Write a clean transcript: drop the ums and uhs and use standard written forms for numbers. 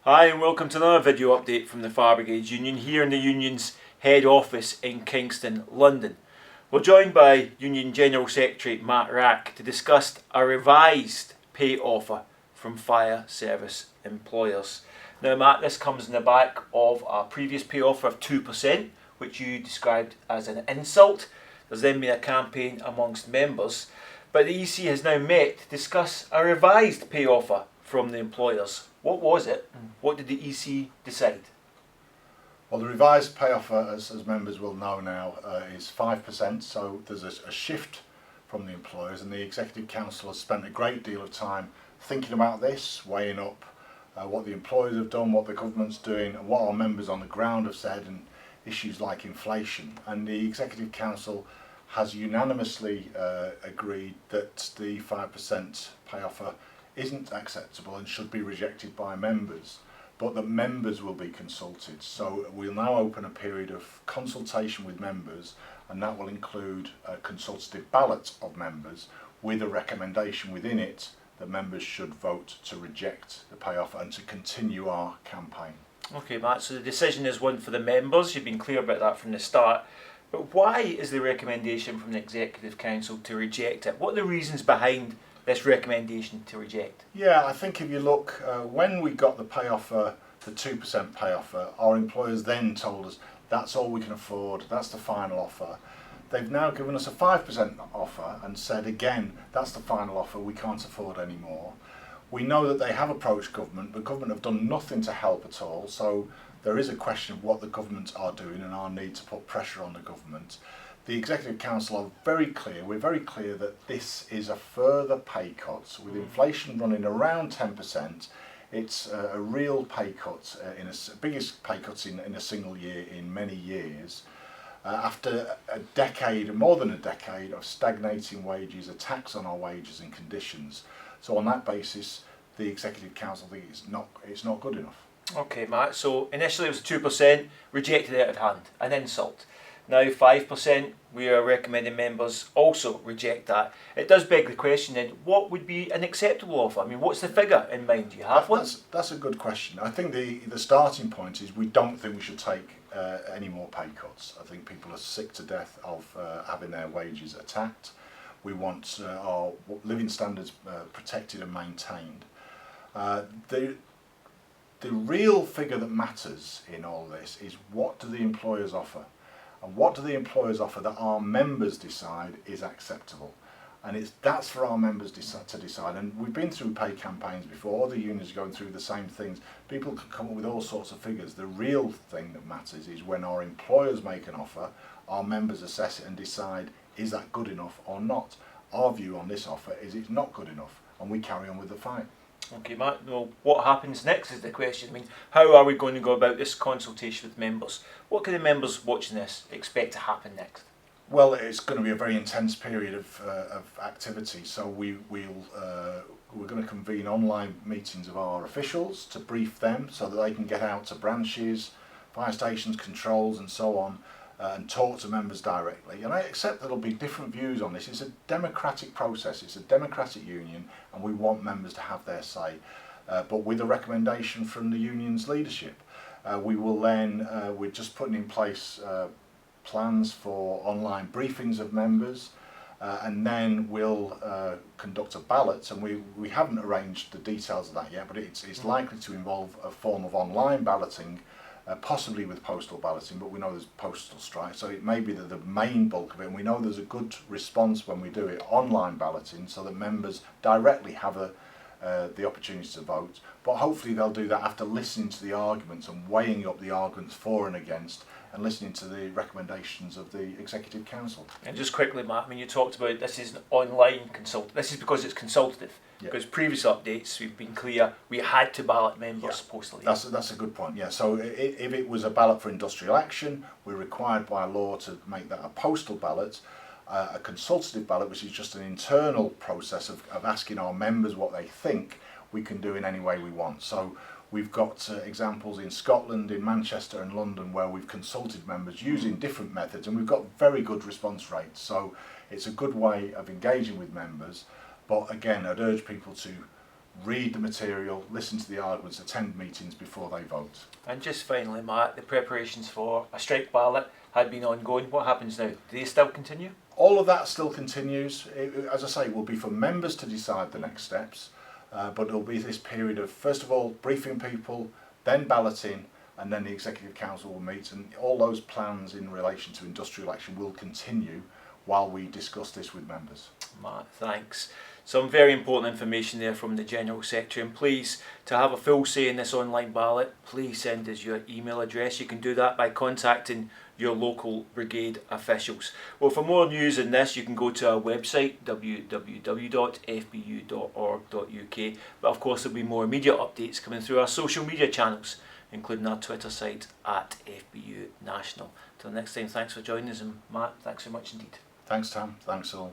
Hi and welcome to another video update from the Fire Brigades Union here in the Union's head office in Kingston, London. We're joined by Union General Secretary Matt Rack to discuss a revised pay offer from fire service employers. Now Matt, this comes in the back of a previous pay offer of 2%, which you described as an insult. There's then been a campaign amongst members, but the EC has now met to discuss a revised pay offer from the employers. What was it? What did the EC decide? Well, the revised pay offer, as members will know now, is 5%, so there's a shift from the employers, and the Executive Council has spent a great deal of time thinking about this, weighing up what the employers have done, what the government's doing, and what our members on the ground have said, and issues like inflation. And the Executive Council has unanimously agreed that the 5% pay offer isn't acceptable and should be rejected by members, but that members will be consulted. So we'll now open a period of consultation with members, and that will include a consultative ballot of members with a recommendation within it that members should vote to reject the pay offer and to continue our campaign. Okay Matt, so the decision is one for the members, you've been clear about that from the start, but why is the recommendation from the Executive Council to reject it? What are the reasons behind this recommendation to reject? Yeah, I think if you look, when we got the pay offer, the 2% pay offer, our employers then told us that's all we can afford, that's the final offer. They've now given us a 5% offer and said again, that's the final offer, we can't afford any more. We know that they have approached government, but government have done nothing to help at all, so there is a question of what the government are doing and our need to put pressure on the government. The Executive Council are very clear, we're very clear that this is a further pay cut. With inflation running around 10%, it's a real pay cut, biggest pay cuts in a single year in many years. After a decade, more than a decade, of stagnating wages, a tax on our wages and conditions. So on that basis, the Executive Council think it's not good enough. Okay Matt, so initially it was 2%, rejected out of hand, an insult. Now 5%, we are recommending members also reject that. It does beg the question then, what would be an acceptable offer? I mean, what's the figure in mind? Do you have one? That's a good question. I think the starting point is we don't think we should take any more pay cuts. I think people are sick to death of having their wages attacked. We want our living standards protected and maintained. The real figure that matters in all this is what do the employers offer? And what do the employers offer that our members decide is acceptable? And that's for our members to decide. And we've been through pay campaigns before, the unions are going through the same things. People can come up with all sorts of figures. The real thing that matters is when our employers make an offer, our members assess it and decide, is that good enough or not? Our view on this offer is it's not good enough, and we carry on with the fight. Okay Matt, well, what happens next is the question. I mean, how are we going to go about this consultation with members? What can the members watching this expect to happen next? Well, it's going to be a very intense period of activity, so we're going to convene online meetings of our officials to brief them so that they can get out to branches, fire stations, controls and so on, and talk to members directly. And I accept there'll be different views on this. It's a democratic process, it's a democratic union, and we want members to have their say, but with a recommendation from the union's leadership. We will then, we're just putting in place plans for online briefings of members, and then we'll conduct a ballot, and we haven't arranged the details of that yet, but it's likely to involve a form of online balloting, possibly with postal balloting, but we know there's postal strike, so it may be that the main bulk of it, and we know there's a good response when we do it, online balloting, so that members directly have the opportunity to vote, but hopefully they'll do that after listening to the arguments and weighing up the arguments for and against, and listening to the recommendations of the Executive Council. And just quickly Matt, I mean, you talked about this is an online consult. This is because it's consultative. Yeah. Because previous updates, we've been clear, we had to ballot members postally. That's a good point, yeah. So if it was a ballot for industrial action, we're required by law to make that a postal ballot. A consultative ballot, which is just an internal process of asking our members what they think, we can do in any way we want. So we've got examples in Scotland, in Manchester and London where we've consulted members using different methods, and we've got very good response rates. So it's a good way of engaging with members. But again, I'd urge people to read the material, listen to the arguments, attend meetings before they vote. And just finally, Matt, the preparations for a strike ballot had been ongoing. What happens now? Do they still continue? All of that still continues. As I say, it will be for members to decide the next steps, but it'll be this period of, first of all, briefing people, then balloting, and then the Executive Council will meet, and all those plans in relation to industrial action will continue while we discuss this with members. Matt, thanks. Some very important information there from the General Secretary, and please, to have a full say in this online ballot, please send us your email address. You can do that by contacting your local brigade officials. Well, for more news on this, you can go to our website, www.fbu.org.uk, but of course there'll be more immediate updates coming through our social media channels, including our Twitter site at FBU National. Till next time, thanks for joining us, and Matt, thanks so much indeed. Thanks, Tam. Thanks all.